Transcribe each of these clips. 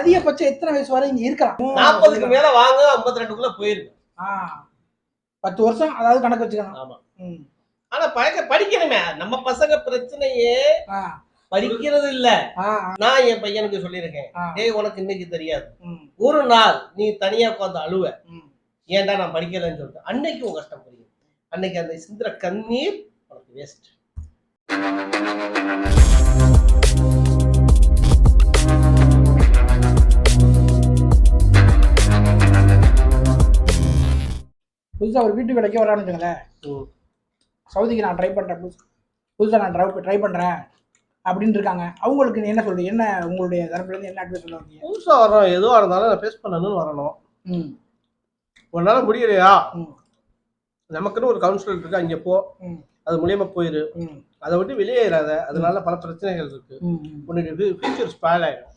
அதிகபட்சம் எத்தனை வயசு வரை இங்க இருக்கலாம்? 40க்கு மேல வாங்க, 52க்குள்ள போயிருக்கு. 10 வருஷம் அதாவது கணக்கு வச்சுக்கணும். ஆமா. ஆனா படிக்கணுமே. நம்ம பசங்க பிரச்சனையே படிக்கிறது இல்ல. நான் என் பையனுக்கு சொல்லியிருக்கேன், டேய் உனக்கு இன்னைக்கு தெரியாது, ஒரு நாள் நீ தனியா உட்காந்து அழுவ, ஏன்டா நான் படிக்கலன்னு சொல்லிட்டு, அன்னைக்கு உன் கஷ்டம் புரியும். அன்னைக்கு அந்த சிந்திர கண்ணீர் உனக்கு வேஸ்ட். புதுசா ஒரு வீட்டு வேலைக்கு வரான்னு வச்சுங்களேன், சவுதிக்கு நான் ட்ரை பண்றேன், புதுசா நான் ட்ரை பண்றேன் அப்படின்னு இருக்காங்க. அவங்களுக்கு நீ என்ன சொல்றீங்க? என்ன உங்களுடைய தரப்புல இருந்து என்ன அட்வைஸ் சொல்லுவாங்க? புதுசா வரோம், எதுவா இருந்தாலும் நான் ஃபேஸ் பண்ணணும்னு வரணும். உன்னால முடியலையா, நமக்குன்னு ஒரு கவுன்சிலர் இருக்கு, அங்க போ, அது மூலியமா போயிரு, அதை விட்டு வெளியேறாத. அதனால பல பிரச்சனைகள் இருக்கு. உன்னுடைய ஃபியூச்சர் ஸ்பாயில் ஆயிடும்.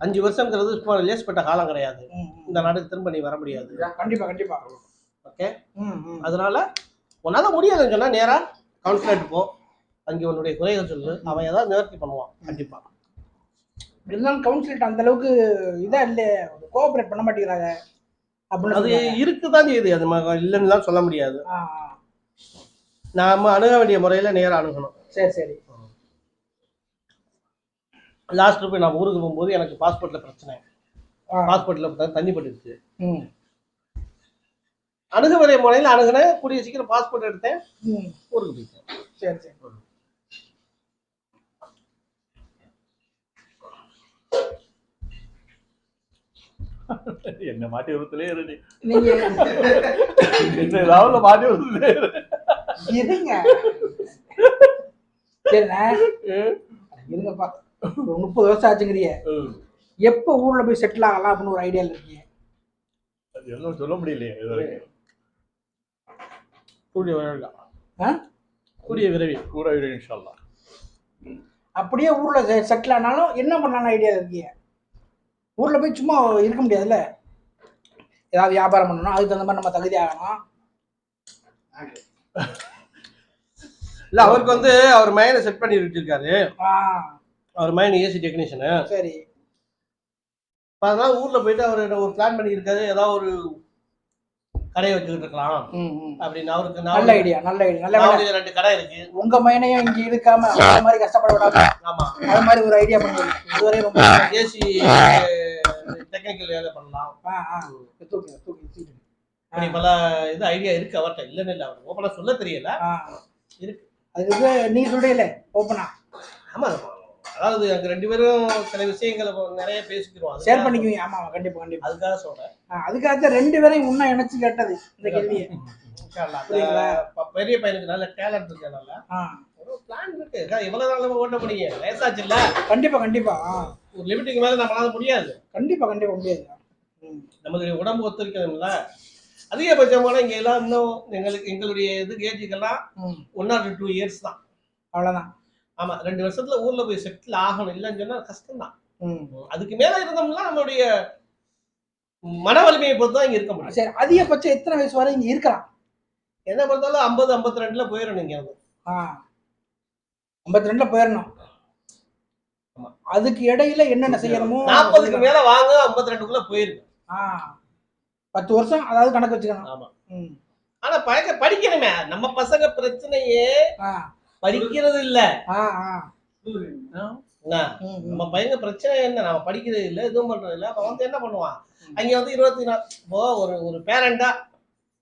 5 வருஷங்கிறது லேஸ்பட்ட காலம் கிடையாது. இந்த நாட்டுக்கு திரும்ப நீ வர முடியாது. கண்டிப்பா கண்டிப்பா. ஓகே, அதனால உன்னால முடியாதுன்னு சொன்னா நேரா கவுன்சிலர் போ, அங்கே உன்னுடைய குறைகள் சொல்லு, அவன் ஏதாவது நிவர்த்தி பண்ணுவான் கண்டிப்பா. இருந்தாலும் கவுன்சிலர் அந்த அளவுக்கு இதா இல்ல, கோஆபரேட் பண்ண மாட்டேங்கிறாங்க அப்படின்னு. அது இருக்குதான் செய்யுது, அது இல்லைன்னு தான் சொல்ல முடியாது. நாம அணுக வேண்டிய முறையில நேரம் அணுகணும். சரி சரி. லாஸ்ட் போய் நான் ஊருக்கு போகும்போது எனக்கு பாஸ்போர்ட்ல பிரச்சனை, பாஸ்போர்ட்ல தண்ணி பட்டுருச்சு. அணுக வேண்டிய முறையில அணுகுனேன், கூடிய சீக்கிரம் பாஸ்போர்ட் எடுத்தேன், ஊருக்கு போயிட்டேன். சரி சரி. என்ன மாட்டி விருத்திலே இருடி, என்ன ராவுல மாட்டி விருத்திலே இருங்க. சரிண்ணா இருங்கப்பா, 30 வருஷம் ஆச்சுங்கிறிய, எப்ப ஊர்ல போய் செட்டில் ஆகலாம் அப்படின்னு ஒரு ஐடியால இருக்கீங்க? எல்லாம் சொல்ல முடியலையே. கூடிய விரைவில் இன்ஷா அல்லாஹ். அப்படியே ஊர்ல செட்டில் ஆனாலும் என்ன பண்ணலாம்னு ஐடியால இருக்கீங்க? ஊர்ல போய் சும்மா இருக்க முடியாதுல்ல, ஏதாவது வியாபாரம் பண்ணணும், அதுக்கு தகுந்த மாதிரி நம்ம தகுதி ஆகணும். இல்ல, அவருக்கு வந்து அவர் மைனை செட் பண்ணி வச்சிருக்காரு. அவர் மைன் ஏசி டெக்னீஷியனு. சரி. அதனால ஊர்ல போயிட்டு அவர் ஒரு பிளான் பண்ணி இருக்காரு, ஏதாவது ஒரு கடையை வச்சுக்கிட்டு இருக்கலாம் அப்படின்னு. அவருக்கு நல்ல ஐடியா, நல்ல ஐடியா. நல்ல 2 கடை இருக்கு. உங்க மைனையும் இங்க இருக்காம அந்த மாதிரி கஷ்டப்பட விடாம, ஆமா அது மாதிரி ஒரு ஐடியா பண்ணுங்க. இதுவரை ரொம்ப ஏசி டெக்னிக்கல் வேலை பண்ணலாம். பல இது ஐடியா இருக்கு அவர்கிட்ட, இல்லன்னு இல்ல, அவர் ஓப்பனா சொல்ல தெரியல, இருக்கு. அதுக்கு நீங்க சொல்றீங்களே ஓப்பனா. ஆமா, அதாவது அங்க 2 பேரும் சில விஷயங்களை நிறைய பேசிக்கிறோம், ஷேர் பண்ணிக்குவீங்க. ஆமா கண்டிப்பா கண்டிப்பா. அதுக்காக சொல்றேன். அதுக்காக 2 பேரையும் ஒண்ணா இணைச்சு கேட்டது இந்த கேள்வியை. பெரிய பையனுக்கு நல்ல டேலண்ட் இருக்கனால ஒரு பிளான் இருக்கு. எவ்வளவு நாள் நம்ம ஓட்ட முடியும், லேசாச்சு இல்ல. கண்டிப்பா கண்டிப்பா. ஒரு லிமிட்டுக்கு மேல நம்மளால முடியாது. கண்டிப்பா கண்டிப்பா முடியாது. நமக்கு உடம்பு ஒத்துழைக்கணும்ல. அதிகபட்சமான இங்க எல்லாம் இன்னும் எங்களுடைய இது ஏஜுக்கெல்லாம் 1 or 2 இயர்ஸ் தான், அவ்வளவுதான். ஆமா, 2 வருஷத்துல ஊர்ல போய் செட்டில் ஆகணும். இல்லைன்னு சொன்னா கஷ்டம் தான். அதுக்கு மேல இருந்தோம்னா நம்மளுடைய மன வலிமையை பொறுத்து தான் இங்க இருக்க முடியும். சரி, அதிகபட்சம் எத்தனை வயசு வரை இங்க இருக்கலாம்? என்ன பொறுத்தாலும் 50, 52ல போயிடணும். இங்க 52ல போயிடணும். அதுக்கு இடையில என்னென்ன செய்யணுமோ 40க்கு மேல வாங்க, 52க்குள்ள போயிருக்கு. 10 வருஷம் அதாவது கணக்கு வச்சுக்கணும். ஆமா. ஆனா படிக்கணுமே. நம்ம பசங்க பிரச்சனையே படிக்கிறது இல்ல. நம்ம பையங்க பிரச்சனை என்ன, நம்ம படிக்கிறது இல்ல, எதுவும் பண்றது இல்ல. அப்ப வந்து என்ன பண்ணுவான், அங்க வந்து 24 ஒரு பேரண்டா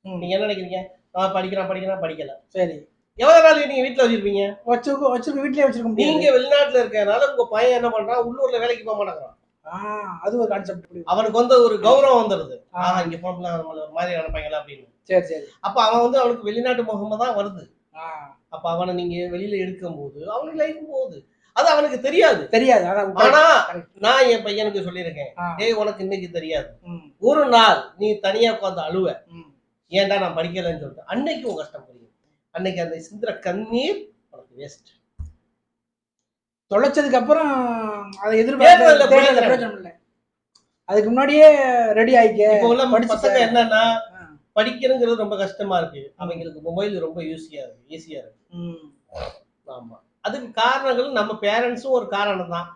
நீங்க என்ன நினைக்கிறீங்க? படிக்கிறான் படிக்கல. சரி, எவ்வளவு நாள் நீங்க வீட்டுல வச்சிருப்பீங்க? வச்சிருக்க வீட்லயே வச்சிருக்க முடியாது. நீங்க வெளிநாட்டுல இருக்கறனால உங்க பையன் என்ன பண்றான், உள்ளூர்ல வேலைக்கு போக மாட்டேங்கிறான். அது ஒரு கான்செப்ட். அவனுக்கு வந்து ஒரு கௌரவம் வந்துருது, இங்க போனா நம்மள ஒரு மாதிரி நினைப்பாங்களா அப்படின்னு. சரி சரி. அப்ப அவன் வந்து அவனுக்கு வெளிநாட்டு முகமா தான் வருது. அப்ப அவனை நீங்க வெளியில எடுக்கும் போது அவனுக்கு லைஃப் போகுது. அது அவனுக்கு தெரியாது. ஆனா நான் என் பையனுக்கு சொல்லியிருக்கேன், டேய் உனக்கு இன்னைக்கு தெரியாது, ஒரு நாள் நீ தனியா உட்காந்து அழுவ, ஏன்டா நான் படிக்கலன்னு சொல்லிட்டு, அன்னைக்கு உன் கஷ்டம் புரியும். அன்னைக்கு அந்த சிந்திர கண்ணீர் உனக்கு வேஸ்ட். தொலைச்சதுக்கு அப்புறம் அதை எதிர்பார்க்க, அதுக்கு முன்னாடியே ரெடி ஆயிக்க. இப்போ உள்ள பசங்க என்னன்னா, படிக்கிறதுங்கிறது ரொம்ப கஷ்டமா இருக்கு, அவங்களுக்கு மொபைல் ரொம்ப ஈஸியா இருக்கு. ஆமா, அதுக்கு காரணங்கள் நம்ம பேரண்ட்ஸும் ஒரு காரணம் தான்.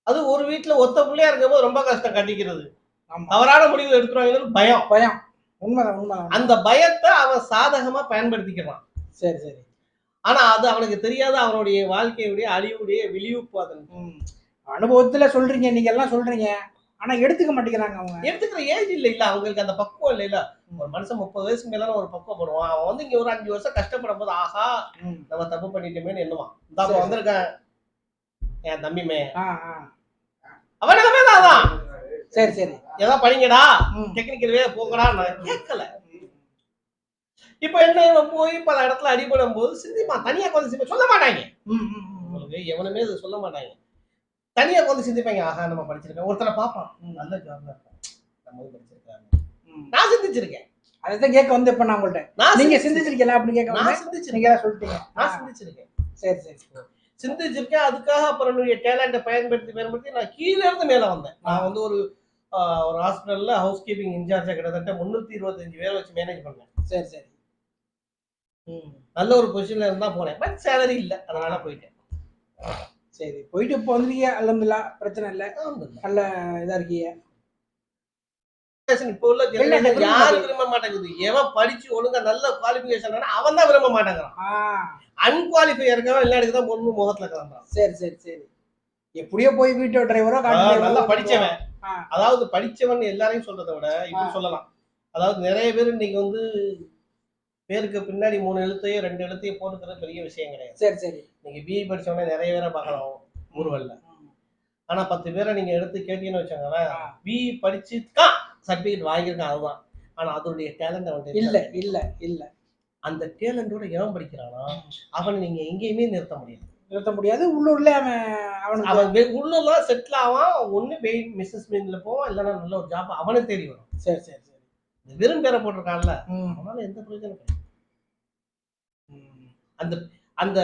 அது ஒரு வீட்டுல ஒத்த பிள்ளையா இருக்கும்போது ரொம்ப கஷ்டம் கட்டிக்கிறது. ஆமா. தவறான முடிவுகள் எடுத்துருவாங்கன்னு பயம். பயம். உண்மைதான் உண்மைதான். அந்த பயத்தை அவன் சாதகமா பயன்படுத்திக்கிறான். சரி சரி. ஆனா அது அவனுக்கு தெரியாத அவனுடைய வாழ்க்கையுடைய அழிவுடைய விழிவு பாதன். அனுபவத்துல சொல்றீங்க, நீங்க எல்லாம் சொல்றீங்க, ஆனா எடுத்துக்க மாட்டேங்கிறாங்க அவங்க. எடுத்துக்கிற ஏஜ் இல்ல அவங்களுக்கு, அந்த பக்குவம் இல்ல. ஒரு மனுஷன் 30 வயசுக்கு மேல ஒரு பக்குவப்படுவான். அவன் வந்து இங்க ஒரு 5 வருஷம் கஷ்டப்படும் போது ஆஹா நம்ம தப்பு பண்ணிட்டோமேன்னு எண்ணுவான். இந்த வந்திருக்கேன் என் தம்பிமே, அவனுக்குமே தான். சரி சரி. ஏதோ படிங்கடா, டெக்னிக்கல் வே போங்கடா, நான் கேட்கல. இப்ப என்ன, இவன் போய் பல இடத்துல அடிபடும் போது சிந்திப்பான். தனியா கொஞ்சம் சொல்ல மாட்டாங்க உங்களுக்கு, எவனுமே இது சொல்ல மாட்டாங்க. தனியா கொஞ்சம் சிந்திப்பாங்க. ஆஹா நம்ம படிச்சிருக்கோம். ஒருத்தரை பார்ப்பான், நல்ல ஜாப்ல இருக்கான், நம்ம படிச்சிருக்காங்க. நான் சிந்திச்சிருக்கேன். அதான் கேட்க வந்து இப்ப நான் உங்கள்ட்ட, நீங்க சிந்திச்சிருக்கீங்களா அப்படின்னு கேட்க நான் சிந்திச்சிருக்கேன். நீங்க சொல்லிட்டீங்க. நான் சிந்திச்சிருக்கேன். சரி சரி. சிந்திச்சிருக்கேன். அதுக்காக அப்புறம் என்னுடைய டேலண்ட்டை பயன்படுத்தி நான் கீழே இருந்து மேல வந்தேன். நான் வந்து ஒரு ஹாஸ்பிட்டல்ல ஹவுஸ் கீப்பிங் இன்சார்ஜா கிட்டத்தட்ட 325 பேரை வச்சு மேனேஜ் பண்ணேன். சரி சரி. நல்ல ஒரு பொசிஷன்ல இருந்தா போனேன். பட் சேலரி இல்ல, அதனால போயிட்டேன். சரி, போயிட்டு இப்போ வந்துருக்கீங்க. அல்ஹம்துலில்லாஹ், பிரச்சனை இல்லை, நல்ல இதா இருக்கீங்க. இப்போ உள்ள ஜெனரேஷன் யாரும் விரும்ப மாட்டேங்குது. எவன் படிச்சு ஒழுங்கா நல்ல குவாலிஃபிகேஷன் அவன் தான் விரும்ப மாட்டேங்கிறான். அன்குவாலிஃபை இருக்கவன் எல்லா இடத்துக்கு தான் பொண்ணு முகத்துல கிளம்புறான். சரி சரி சரி. எப்படியோ போய் வீட்டோ டிரைவரோ நல்லா படிச்சவன், அதாவது படிச்சவன் எல்லாரையும் சொல்றதை விட இப்படி சொல்லலாம். அதாவது நிறைய பேர் இன்னைக்கு வந்து பேருக்கு பின்னாடி 3 எழுத்தையோ 2 எழுத்தையோ போட்டுக்கிறது பெரிய விஷயம் கிடையாது. சரி சரி. நீங்க பிஇ படிச்சவனே நிறைய பேரை பார்க்கலாம் ஊர்வல்ல. ஆனா 10 பேரை நீங்க எடுத்து கேட்டீங்கன்னு வச்சாங்களேன், பிஇ படிச்சுக்கா சர்டிபிகேட் வாங்கியிருக்கான், அதுதான். ஆனா அதோடைய டேலண்ட் அவன் இல்ல இல்ல இல்ல. அந்த டேலண்டோட எவன் படிக்கிறானா அவனை நீங்க எங்கேயுமே நிறுத்த முடியாது. உள்ளூர்ல அவன் உள்ளூர்லாம் செட்டில் ஆவான். ஒண்ணு மிஸ்ஸஸ் மீன்ல போவான், இல்லைன்னா நல்ல ஒரு ஜாப் அவனை தேடி வரும். சரி சரி சரி. வெறும் பேரை போட்டிருக்கான்ல, அவனால எந்த பிரயோஜனம் கிடையாது. அந்த அந்த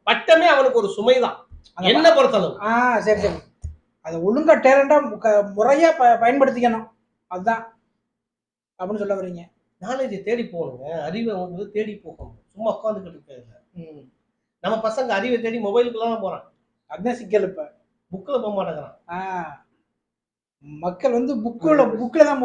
பட்டமே அவனுக்கு ஒரு சுமைதான் என்ன பொறுத்தளவு. சரி சரி. அதை ஒழுங்கா டேலண்டா முறையா பயன்படுத்திக்கணும், அதுதான் அப்படின்னு சொல்ல வரீங்க. நாலேஜை தேடி போகணுங்க, அறிவை வந்து தேடி போகணும். சும்மா உட்காந்துக்கிட்டு இருக்காது. நம்ம பசங்க அறிவை தேடி மொபைலுக்குலாம் போறான். அதுதான் சிக்கல். இப்ப புக்கில் போக மாட்டேங்கிறான். மக்கள் வந்து புக்கில் தான்